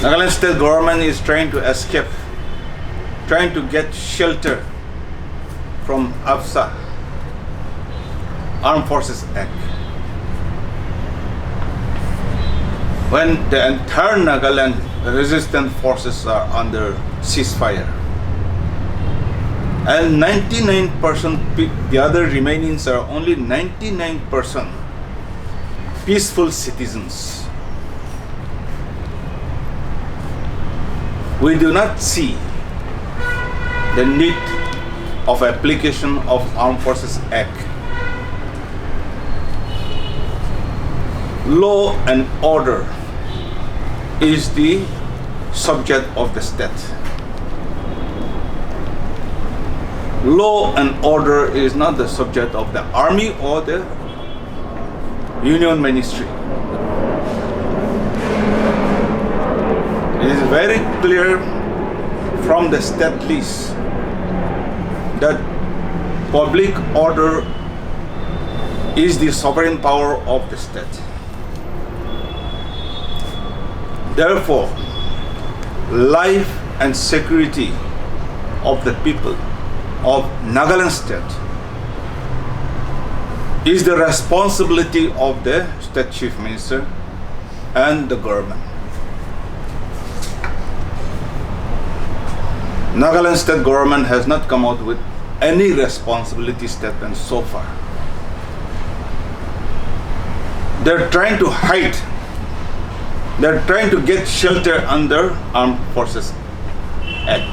Nagaland state government is trying to escape, trying to get shelter from AFSA, Armed Forces Act. When the entire Nagaland resistance forces are under ceasefire, and 99%, the other remainings are only 99% peaceful citizens. We do not see the need of application of Armed Forces Act. Law and order is the subject of the state. Law and order is not the subject of the army or the union ministry. It is very clear from the state list that public order is the sovereign power of the state. Therefore, life and security of the people of Nagaland state is the responsibility of the state chief minister and the government. Nagaland state government has not come out with any responsibility statement so far. They're trying to hide. They're trying to get shelter under Armed Forces Act.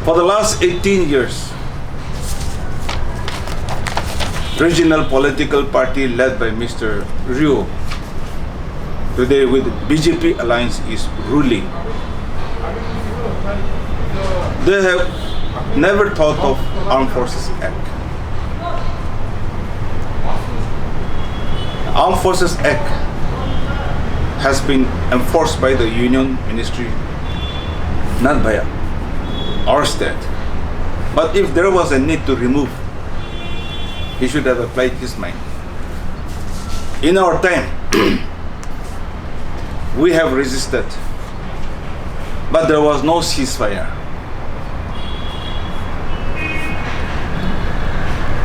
For the last 18 years, regional political party led by Mr. Ryu, today with BJP alliance, is ruling. They have never thought of Armed Forces Act. Armed Forces Act has been enforced by the Union Ministry, not by our state. But if there was a need to remove, he should have applied his mind. In our time, we have resisted, but there was no ceasefire.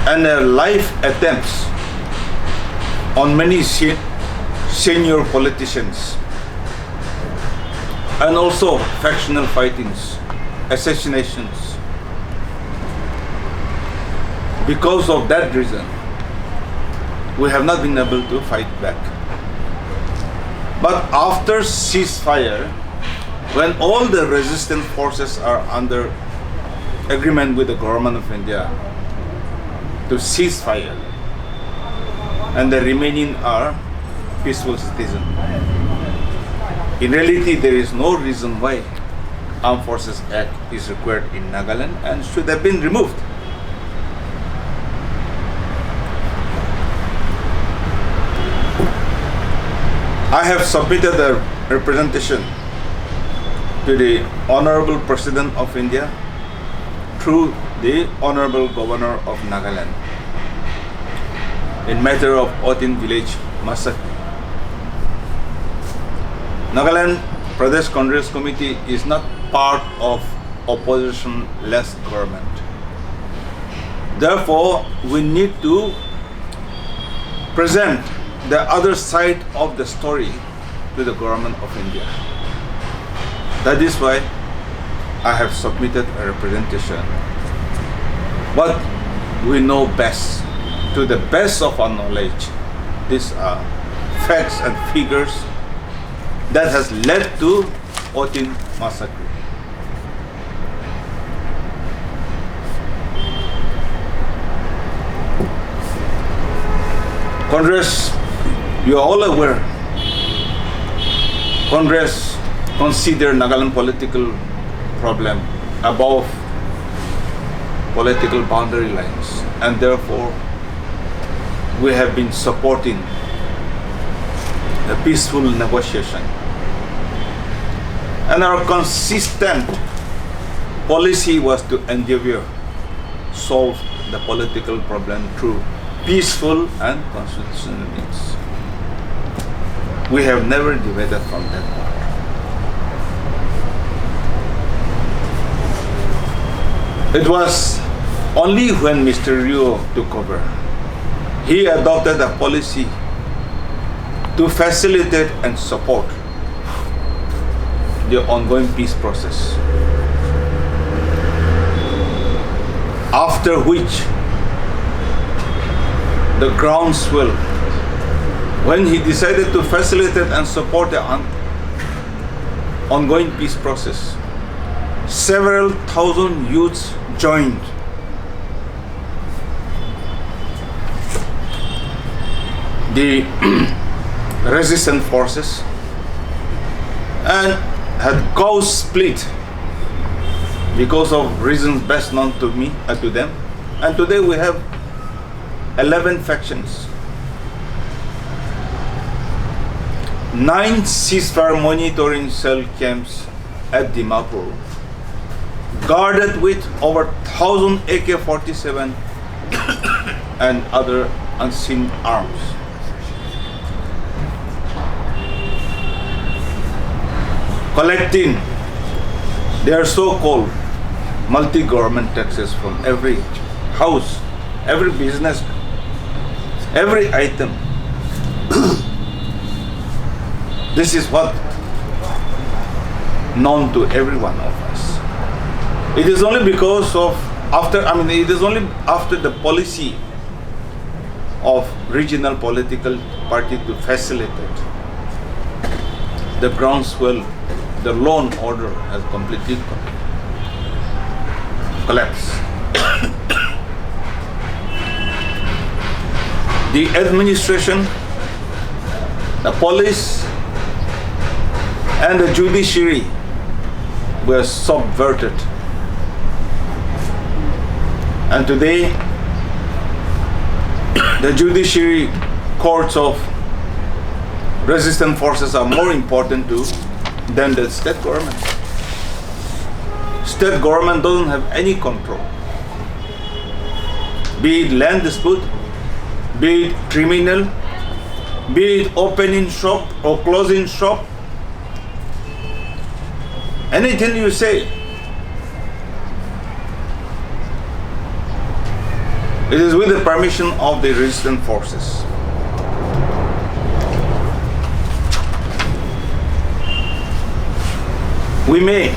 And there are live attempts on many senior politicians, and also factional fightings, assassinations. Because of that reason, we have not been able to fight back. But after ceasefire, when all the resistance forces are under agreement with the government of India to cease fire, and the remaining are peaceful citizens. In reality, there is no reason why Armed Forces Act is required in Nagaland and should have been removed. I have submitted a representation to the Honorable President of India through the Honorable Governor of Nagaland in matter of Oting village massacre. Nagaland Pradesh Congress Committee is not part of opposition-less government. Therefore, we need to present the other side of the story to the government of India. That is why I have submitted a representation. But we know best, to the best of our knowledge, these are facts and figures that has led to Oting massacre. Congress, you are all aware, Congress consider Nagaland political problem above political boundary lines, and therefore we have been supporting a peaceful negotiation. And our consistent policy was to endeavor solve the political problem through peaceful and constitutional means. We have never deviated from that part. It was only when Mr. Rio took over, he adopted a policy to facilitate and support the ongoing peace process. After which, the groundswell, when he decided to facilitate and support the ongoing peace process, several thousand youths joined. The resistance forces and had caused split because of reasons best known to me and to them. And today we have 11 factions, 9 ceasefire monitoring cell camps at Dimapur, guarded with over 1,000 AK-47 and other unseen arms. Collecting their so-called multi-government taxes from every house, every business, every item. This is what known to every one of us. It is only because of it is only after the policy of regional political party to facilitate the groundswell, the law and order has completely collapsed. The administration, the police, and the judiciary were subverted. And today, the judiciary courts of resistance forces are more important than the state government. State government doesn't have any control. Be it land dispute, be it criminal, be it opening shop or closing shop, anything you say, it is with the permission of the resistance forces. We may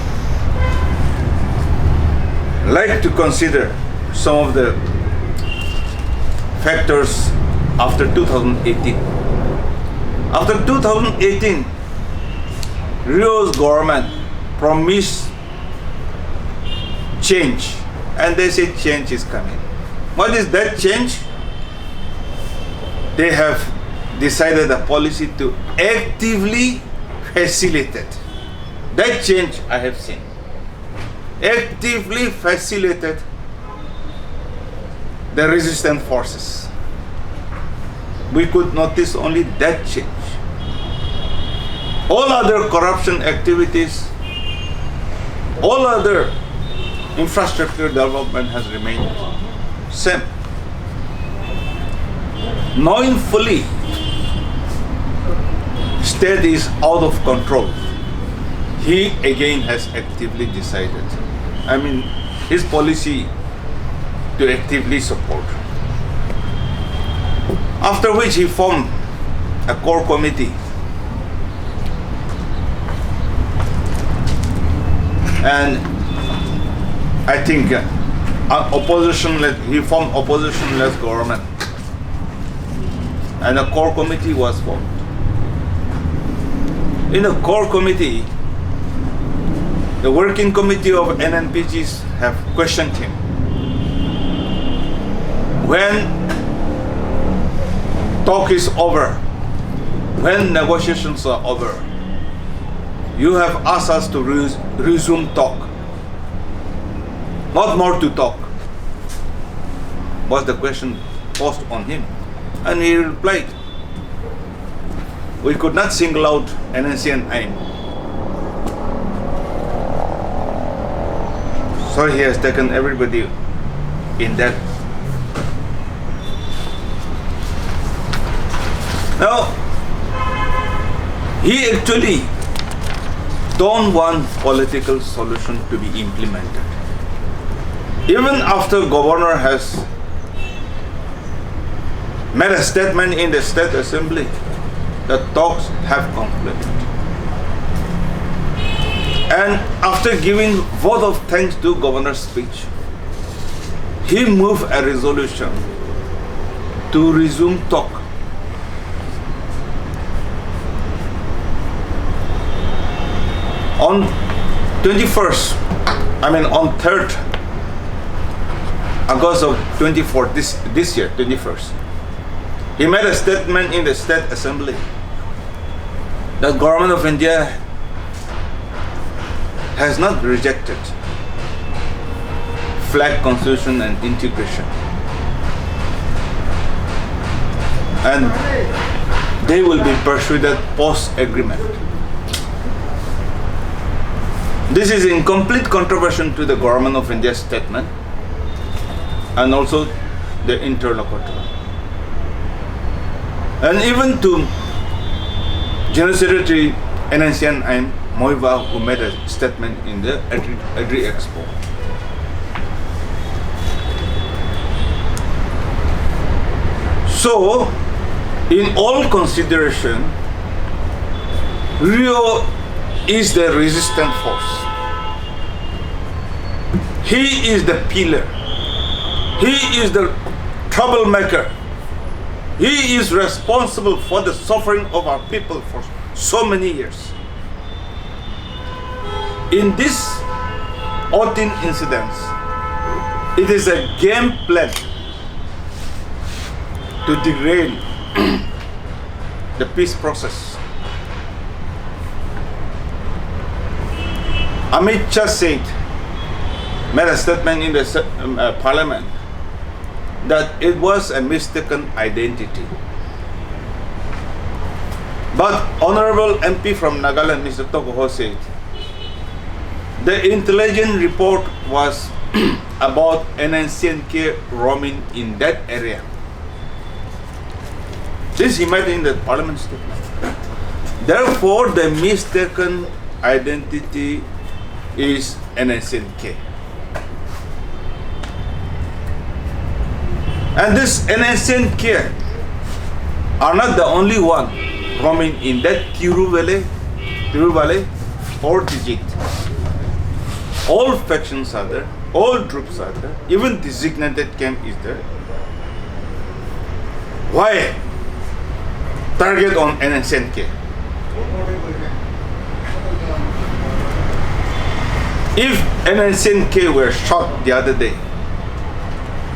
like to consider some of the factors after 2018. After 2018, Rio's government promised change, and they say change is coming. What is that change? They have decided a policy to actively facilitate. That change I have seen. Actively facilitate the resistance forces. We could notice only that change. All other corruption activities, all other infrastructure development has remained same. Knowing fully state is out of control, he again has actively decided, his policy to actively support. After which he formed a core committee and I think he formed opposition-less government and a core committee was formed. In the core committee, the working committee of NNPGs have questioned him. When talk is over, when negotiations are over, you have asked us to resume talk. Not more to talk, was the question posed on him. And he replied, we could not single out NNC and AIM. So he has taken everybody in that. Now, He actually don't want political solution to be implemented. Even after governor has made a statement in the State Assembly, the talks have concluded. And after giving vote of thanks to governor's speech, he moved a resolution to resume talk. On 3rd August of 24, this year, 21st, he made a statement in the State Assembly that government of India has not rejected flag constitution and integration, and they will be persuaded post-agreement. This is in complete contravention to the government of India's statement and also the interlocutor. And even to General Secretary NNCN and Moiva, who made a statement in the Agri Expo. So, in all consideration, Rio is the resistant force. He is the pillar. He is the troublemaker. He is responsible for the suffering of our people for so many years. In this Oting incidents, it is a game plan to derail the peace process. Amit Shah said, made a statement in the parliament that it was a mistaken identity. But Honorable MP from Nagaland, Mr. Tokoho, said the intelligence report was about NNCNK roaming in that area. This he made in the parliament statement. Therefore, the mistaken identity is NNCNK. And this NNCNK are not the only one roaming in that Thiru Valley or Digit. All factions are there, all troops are there, even designated camp is there. Why target on NNCNK? If NNCNK were shot the other day,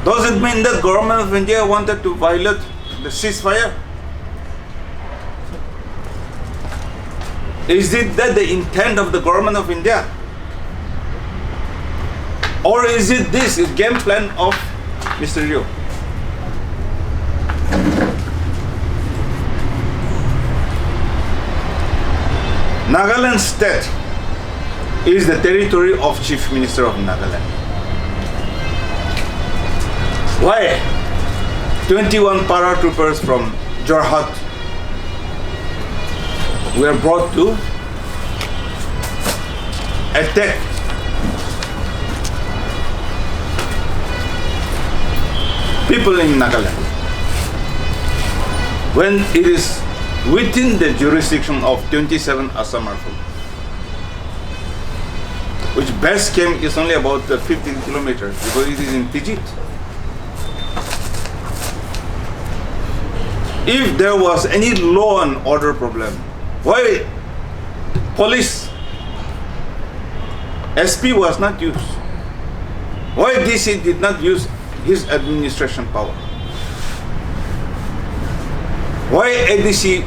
does it mean that government of India wanted to violate the ceasefire? Is it that the intent of the government of India? Or is it this game plan of Mr. Rio? Nagaland state is the territory of Chief Minister of Nagaland. Why 21 paratroopers from Jorhat were brought to attack people in Nagaland when it is within the jurisdiction of 27 Assam Rifle, which base camp is only about 15 kilometers because it is in Digit. If there was any law and order problem, why police SP was not used? Why DC did not use his administration power? Why ADC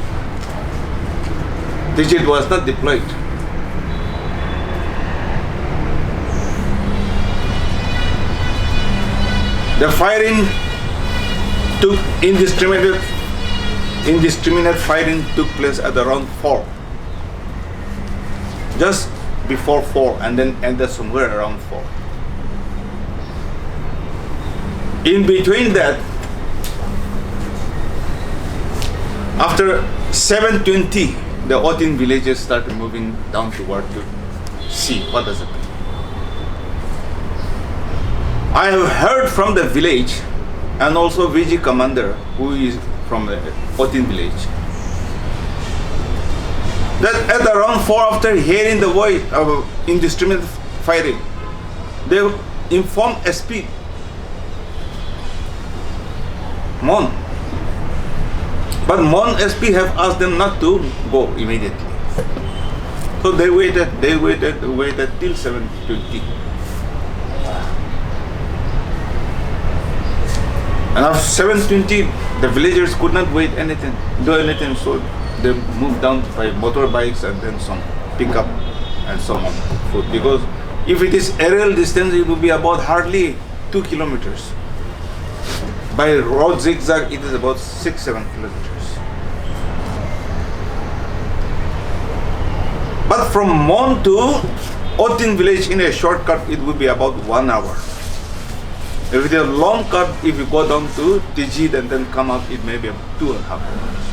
Digit was not deployed? The firing took indiscriminate firing took place at around 4, just before 4, and then ended somewhere around 4. In between that, after 7:20, the Oting villagers started moving down toward to see what does happen. I have heard from the village and also VG commander who is from the Oting village that at around 4 after hearing the voice of indiscriminate firing, they informed SP Mon. But Mon SP have asked them not to go immediately. So they waited till 7:20. And after 7:20, the villagers could not do anything, so they moved down by motorbikes and then some pickup and so on foot. Because if it is aerial distance, it will be about hardly 2 kilometers. By road zigzag, it is about 6-7 kilometers. But from Mon to Oting village in a shortcut, it will be about 1 hour. If it is a long cut, if you go down to Tijid and then come up, it may be 2.5 hours.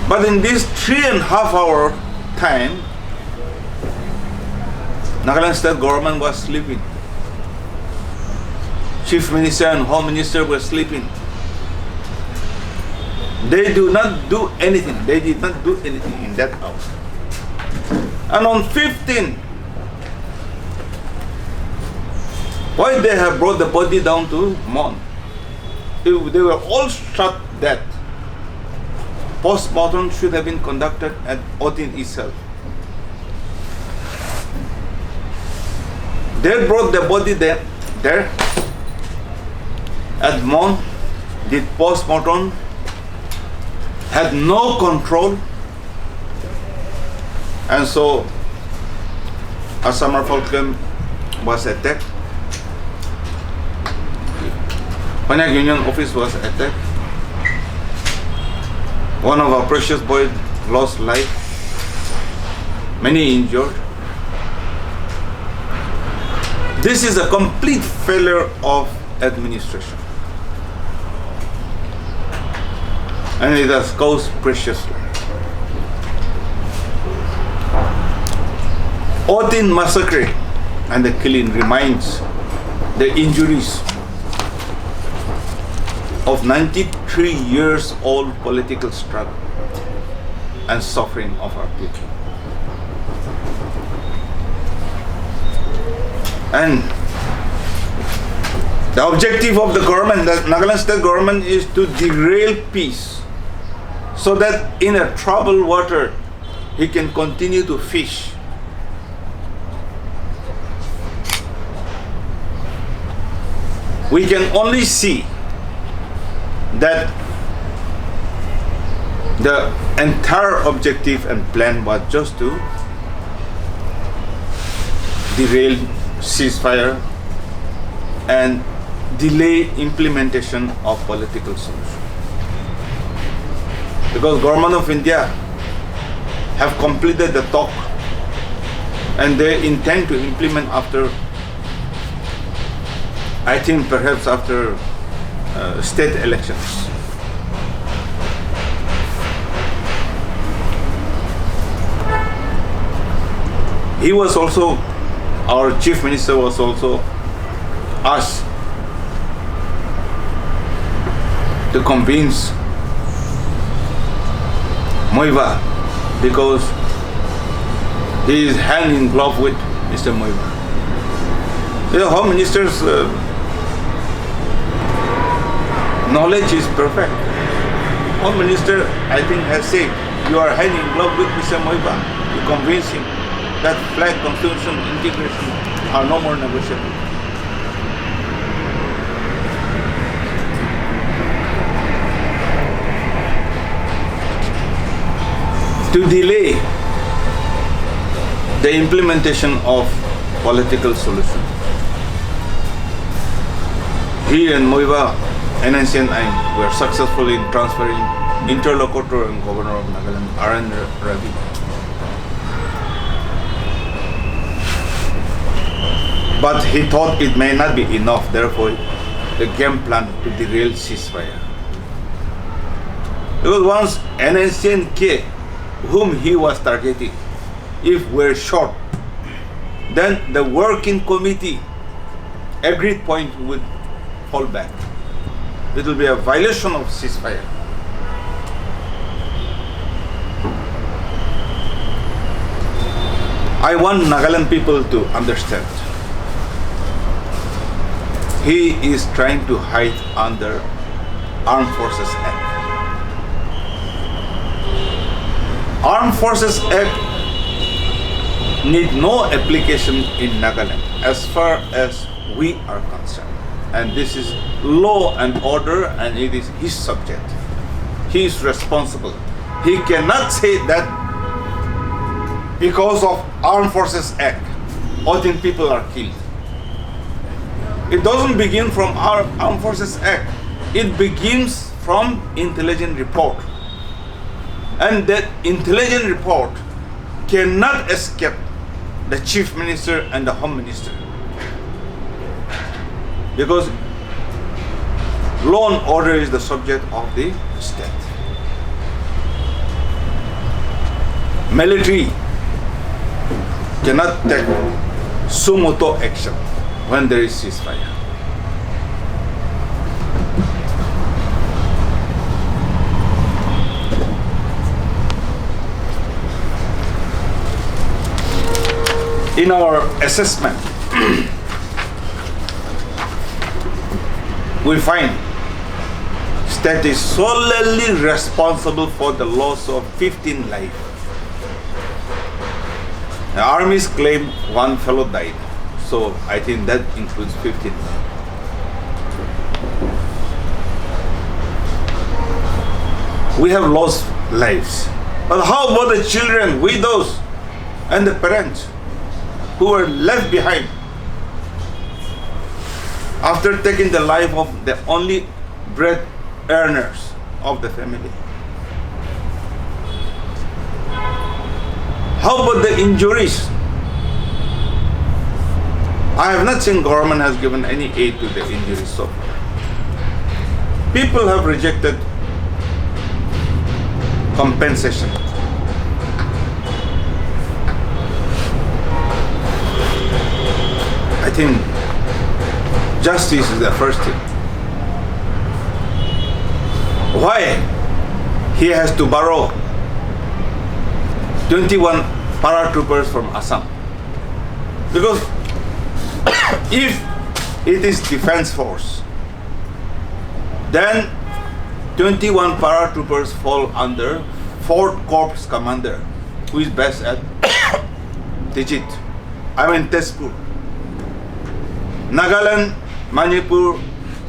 But in this 3.5 hour time, Nagaland state government was sleeping. Chief Minister and Home Minister were sleeping. They do not do anything. They did not do anything in that hour. And on 15, why they have brought the body down to Mon? They were all shot dead. Post-mortem should have been conducted at Oting itself. They brought the body there at Mon, did post-mortem, had no control, and so Assam Rifle was attacked. Panyak Union office was attacked. One of our precious boys lost life. Many injured. This is a complete failure of administration. And it has cost precious life. Oting massacre and the killing reminds the injuries of 93 years old political struggle and suffering of our people. And the objective of the government, the Nagaland state government, is to derail peace so that in a troubled water he can continue to fish. We can only see that the entire objective and plan was just to derail ceasefire and delay implementation of political solution. Because government of India have completed the talk and they intend to implement after, I think perhaps after state elections. He was also, our chief minister was also asked to convince Moiva because he is hand in glove with Mr. Moiva. The Home Minister's knowledge is perfect. Home Minister, I think, has said, you are hand in glove with Mr. Moiva. You convince him that flag constitution integration are no more negotiable. To delay the implementation of political solution, he and Moiva, NNC and I were successful in transferring interlocutor and governor of Nagaland, R.N. Ravi. But he thought it may not be enough, therefore the game plan to derail ceasefire. Because once NSNK, whom he was targeting, if we're short, then the working committee agreed point would fall back. It will be a violation of ceasefire. I want Nagaland people to understand. He is trying to hide under Armed Forces Act. Armed Forces Act need no application in Nagaland as far as we are concerned. And this is law and order, and it is his subject. He is responsible. He cannot say that because of Armed Forces Act, Oting people are killed. It doesn't begin from our Armed Forces Act. It begins from intelligence report. And that intelligence report cannot escape the Chief Minister and the Home Minister. Because law and order is the subject of the state. Military cannot take sumoto action when there is ceasefire. In our assessment, we find state is solely responsible for the loss of 15 lives. The armies claim one fellow died, so I think that includes 15. We have lost lives. But how about the children, widows, and the parents who were left behind after taking the life of the only bread earners of the family? How about the injuries? I have not seen government has given any aid to the injuries so far. People have rejected compensation. I think justice is the first thing. Why he has to borrow 21 paratroopers from Assam? Because if it is defense force, then 21 paratroopers fall under 4th Corps commander, who is based at Tezpur. Nagaland, Manipur,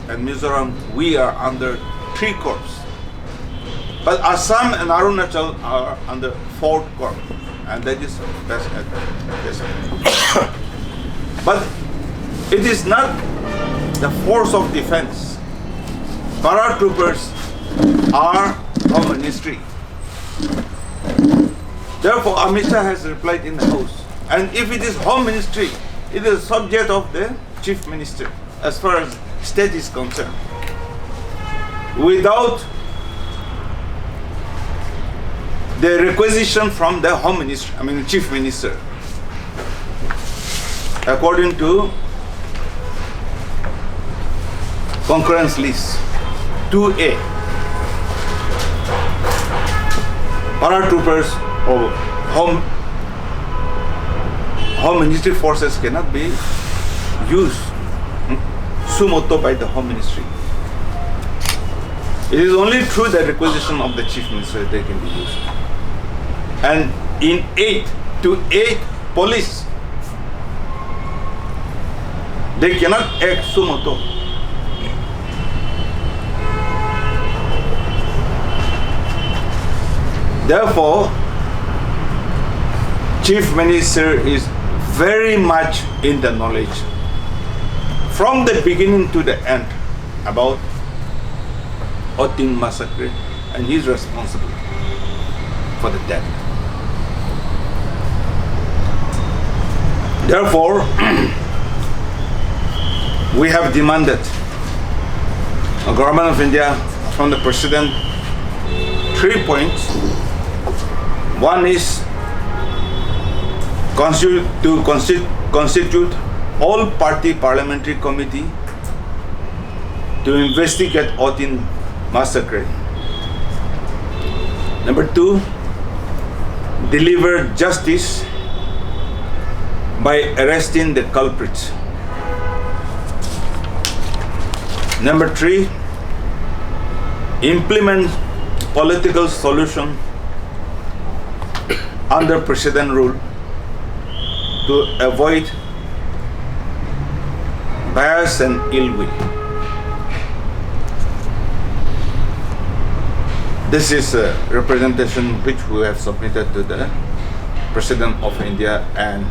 and Mizoram, we are under 3 corps. But Assam and Arunachal are under 4th corps, and that is best at Tezpur. But it is not the force of defense. Paratroopers are Home Ministry. Therefore, Amit Shah has replied in the House. And if it is Home Ministry, it is subject of the Chief Minister as far as state is concerned. Without the requisition from the Home Minister, the Chief Minister, according to concurrence list 2A, paratroopers or Home Ministry forces cannot be used sumoto by the Home Ministry. It is only through the requisition of the Chief Minister they can be used. And in 8 to 8 police, they cannot act sumoto. Therefore, Chief Minister is very much in the knowledge from the beginning to the end about Oting massacre, and he is responsible for the death. Therefore, we have demanded a government of India from the President 3 points. One is constitute all party parliamentary committee to investigate Oting massacre. Number 2, deliver justice by arresting the culprits. Number 3, implement political solution under President rule to avoid bias and ill will. This is a representation which we have submitted to the President of India and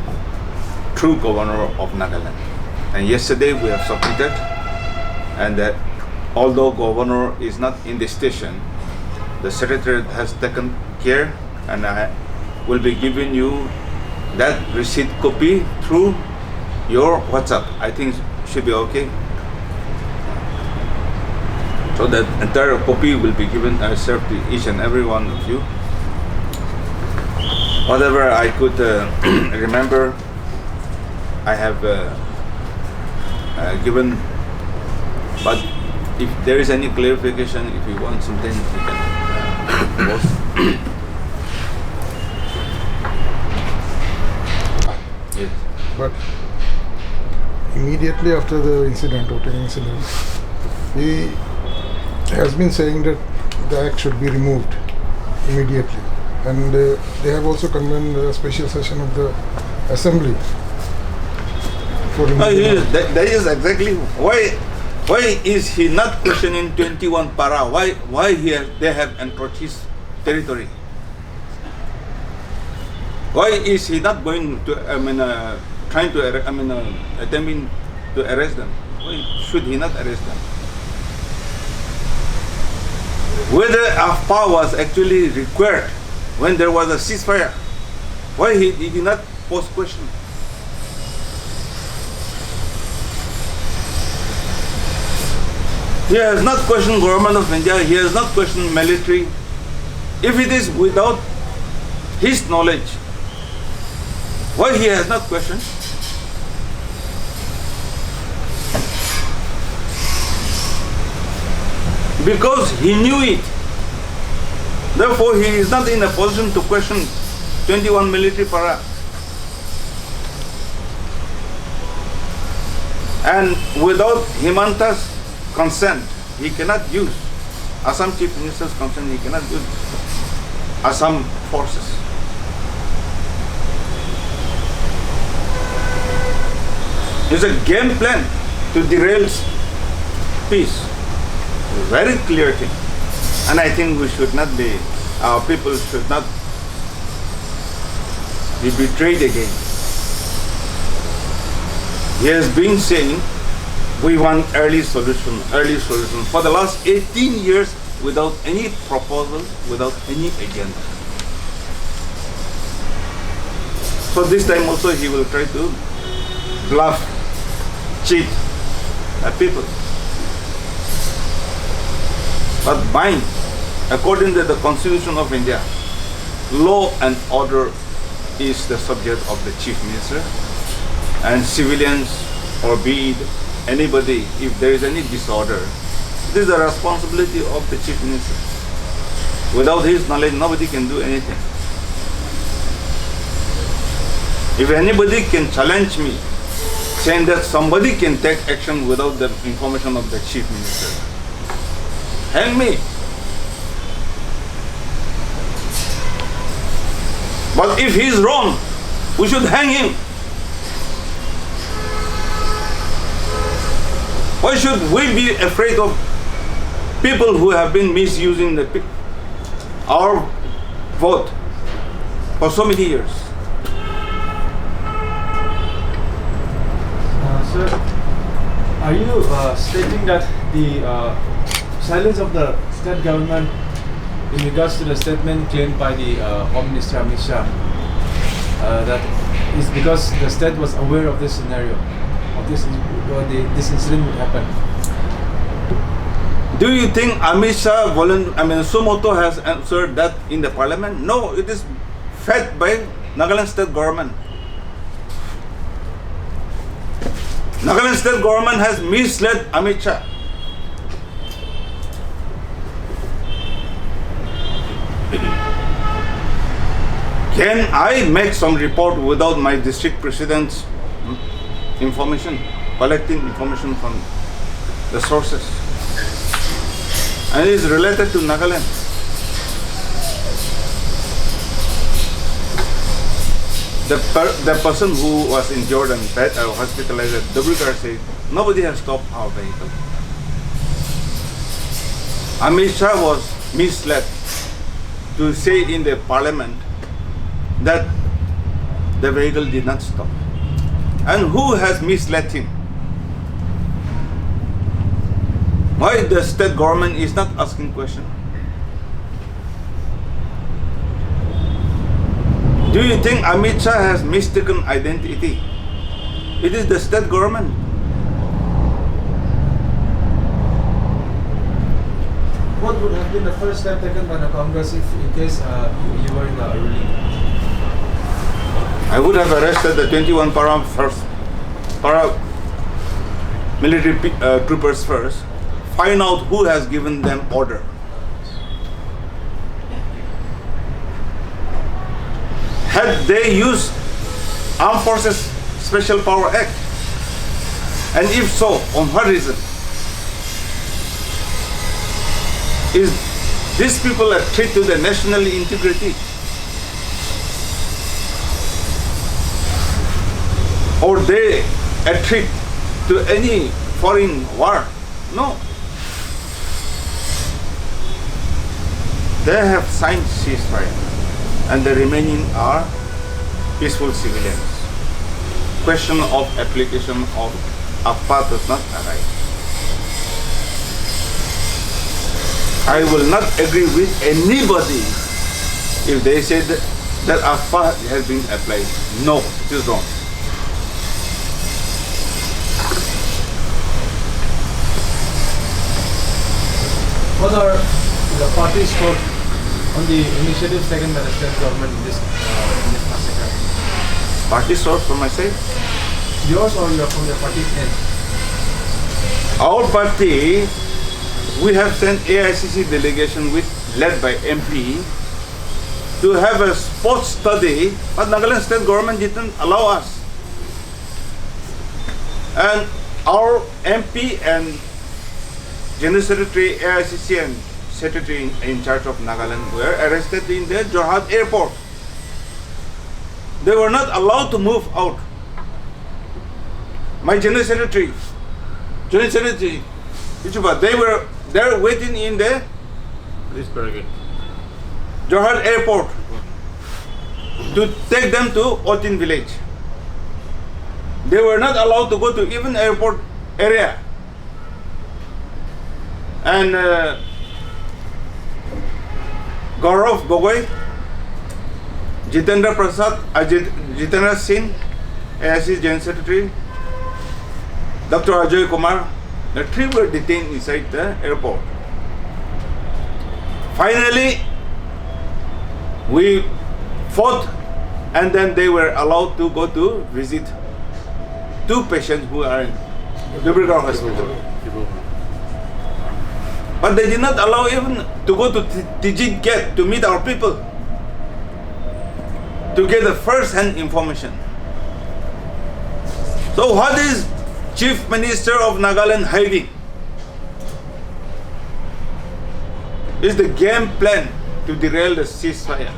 true Governor of Nagaland. And yesterday we have submitted, and that although Governor is not in the station, the Secretary has taken care, and I will be giving you that receipt copy through your WhatsApp. I think should be okay. So that entire copy will be given and served to each and every one of you. Whatever I could remember, I have given. But if there is any clarification, if you want something, you can post. Yes. But immediately after the incident, Oting incident, he has been saying that the act should be removed immediately, and they have also convened a special session of the assembly for removing. That is exactly why. Why is he not questioning 21 para? Why they have encroached his territory? Why is he not going to? Attempting to arrest them? Why should he not arrest them? Whether AFPA was actually required when there was a ceasefire, why he did not pose question? He has not questioned government of India. He has not questioned military. If it is without his knowledge, why he has not questioned? Because he knew it. Therefore, he is not in a position to question 21 military para. And without Himanta's consent, he cannot use Assam Chief Minister's consent. He cannot use Assam forces. It's a game plan to derail peace. Very clear thing. And I think we should not be, our people should not be betrayed again. He has been saying, we want early solution. For the last 18 years, without any proposal, without any agenda. So this time also he will try to bluff, cheat people. But mine, according to the Constitution of India, law and order is the subject of the Chief Minister, and civilians, or be it anybody, if there is any disorder, it is the responsibility of the Chief Minister. Without his knowledge, nobody can do anything. If anybody can challenge me, saying that somebody can take action without the information of the Chief Minister, hang me. But if he is wrong, we should hang him. Why should we be afraid of people who have been misusing our vote for so many years? Sir, are you stating that the silence of the state government in regards to the statement claimed by the Home Minister Amit Shah, that is because the state was aware of this scenario, of this incident would happen? Do you think Amit Shah, Sumoto has answered that in the parliament? No, it is fed by Nagaland state government. Nagaland state government has misled Amit Shah. Can I make some report without my district president's information, collecting information from the sources? And it is related to Nagaland. The person who was injured and hospitalized at WR said, nobody has stopped our vehicle. Amit Shah was misled to say in the parliament that the vehicle did not stop. And who has misled him? Why the state government is not asking question? Do you think Amit Shah has mistaken identity? It is the state government. What would have been the first step taken by the Congress if in case you were in the ruling? I would have arrested the 21 para military troopers first, find out who has given them order. Had they used Armed Forces Special Power Act? And if so, on what reason? Is these people a threat to the national integrity? Or they a threat to any foreign war? No. They have signed ceasefire and the remaining are peaceful civilians. Question of application of AFA does not arise. I will not agree with anybody if they said that AFA has been applied. No, it is wrong. What are the parties for on the initiatives taken by the state government in this massacre? Party source from my side? Yours or from the party's end? Our party, we have sent AICC delegation led by MP to have a spot study, but Nagaland state government didn't allow us. And our MP and General Secretary, AICC and Secretary in charge of Nagaland were arrested in the Jorhat airport. They were not allowed to move out. My General Secretary, Ichuba, they were there waiting in the Jorhat airport to take them to Oting village. They were not allowed to go to even airport area. And Gaurav Gogoi, Jitendra Singh, AIC General Secretary, Dr. Ajay Kumar, the three were detained inside the airport. Finally, we fought and then they were allowed to go to visit two patients who are in Dubirgaon Hospital. But they did not allow even to go to Tijit Gate to meet our people, to get the first-hand information. So what is Chief Minister of Nagaland hiding? Is the game plan to derail the ceasefire.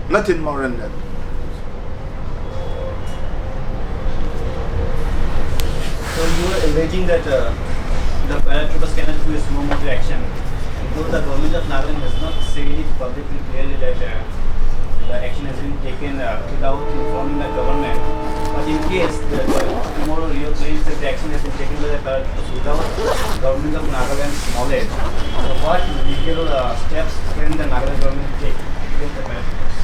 Nothing more than that. So you are alleging that the paratroopers cannot do a sumo moto action, though the government of Nagaland has not said it publicly clearly that the action has been taken without informing the government. But in case tomorrow Rio claims that the action has been taken by the paratroopers without government of Nagaland's knowledge, so what legal steps can the Nagaland government take against the paratroopers?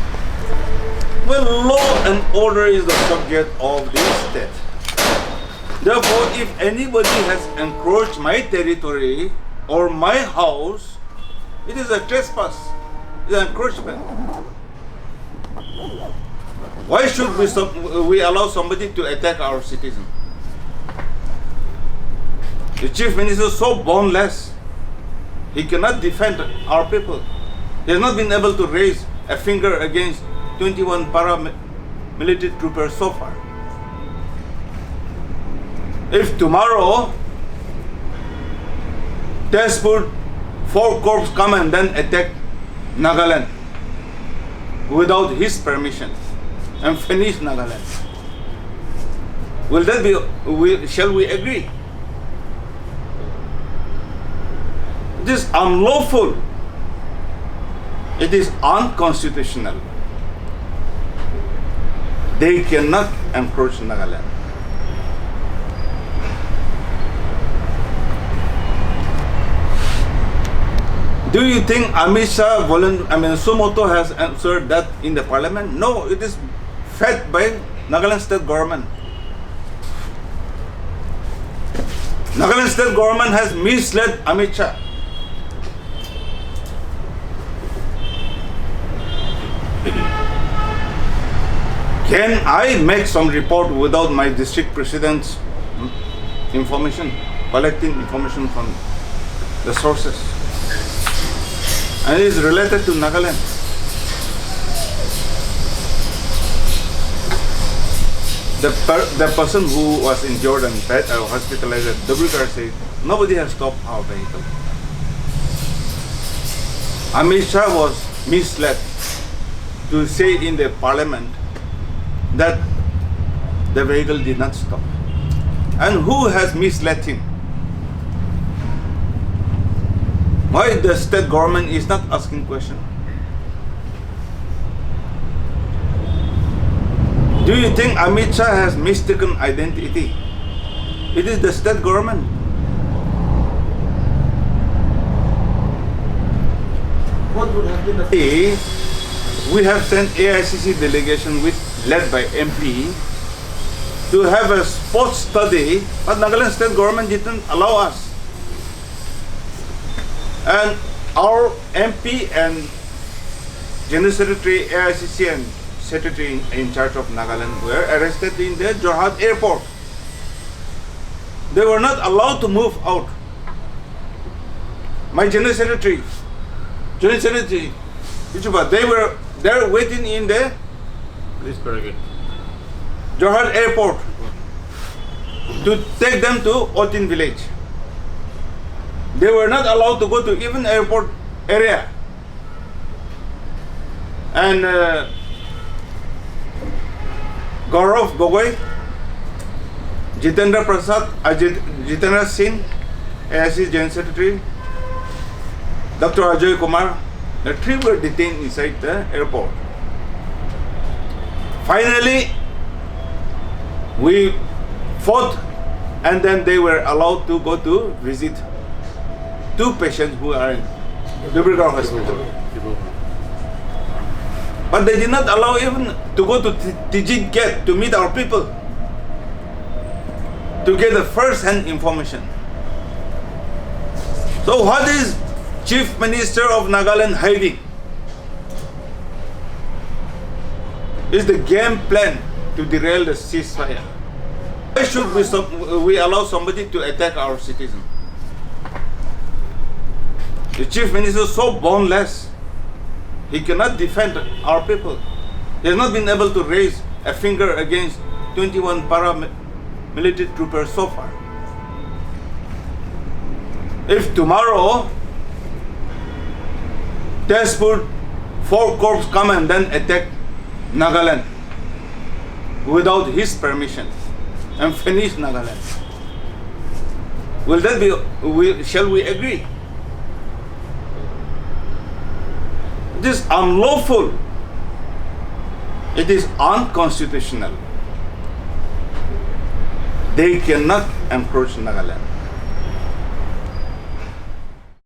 Well, law and order is the subject of this state. Therefore, if anybody has encroached my territory or my house, it is a trespass, it is an encroachment. Why should we allow somebody to attack our citizen? The chief minister is so boneless, he cannot defend our people. He has not been able to raise a finger against 21 paramilitary troopers so far. If tomorrow Tezpur 4 corps come and then attack Nagaland without his permission and finish Nagaland, will that be? Shall we agree? It is unlawful. It is unconstitutional. They cannot encroach Nagaland. Do you think Amit Shah, Sumoto has answered that in the parliament? No, it is fed by Nagaland state government. Nagaland state government has misled Amit Shah. Can I make some report without my district president's information, collecting information from the sources? And it is related to Nagaland. The person who was injured and hospitalized at Dubrugar said, nobody has stopped our vehicle. Amit Shah was misled to say in the parliament that the vehicle did not stop. And who has misled him? Why the state government is not asking question? Do you think Amit Shah has mistaken identity? It is the state government. What would have been the... We have sent AICC delegation led by MP to have a sports study, but Nagaland state government didn't allow us. And our MP and General Secretary, AICC and Secretary in charge of Nagaland were arrested in the Jorhat airport. They were not allowed to move out. My General Secretary, they were there waiting in the Police barricade. Jorhat airport to take them to Oting village. They were not allowed to go to even airport area. And Gaurav Gogoi, Jitendra Singh, AIC General Secretary, Dr. Ajay Kumar, the 3 were detained inside the airport. Finally, we fought, and then they were allowed to go to visit 2 patients who are in Dubrugar hospital. But they did not allow even to go to Tijin Gate to meet our people, to get the first-hand information. So what is Chief Minister of Nagaland hiding? Is the game plan to derail the ceasefire? Why should we allow somebody to attack our citizen? The Chief Minister is so boneless, he cannot defend our people. He has not been able to raise a finger against 21 paramilitary troopers so far. If tomorrow Tezpur 4 corps come and then attack Nagaland without his permission and finish Nagaland, will that be? Shall we agree? It is unlawful. It is unconstitutional. They cannot encroach Nagaland.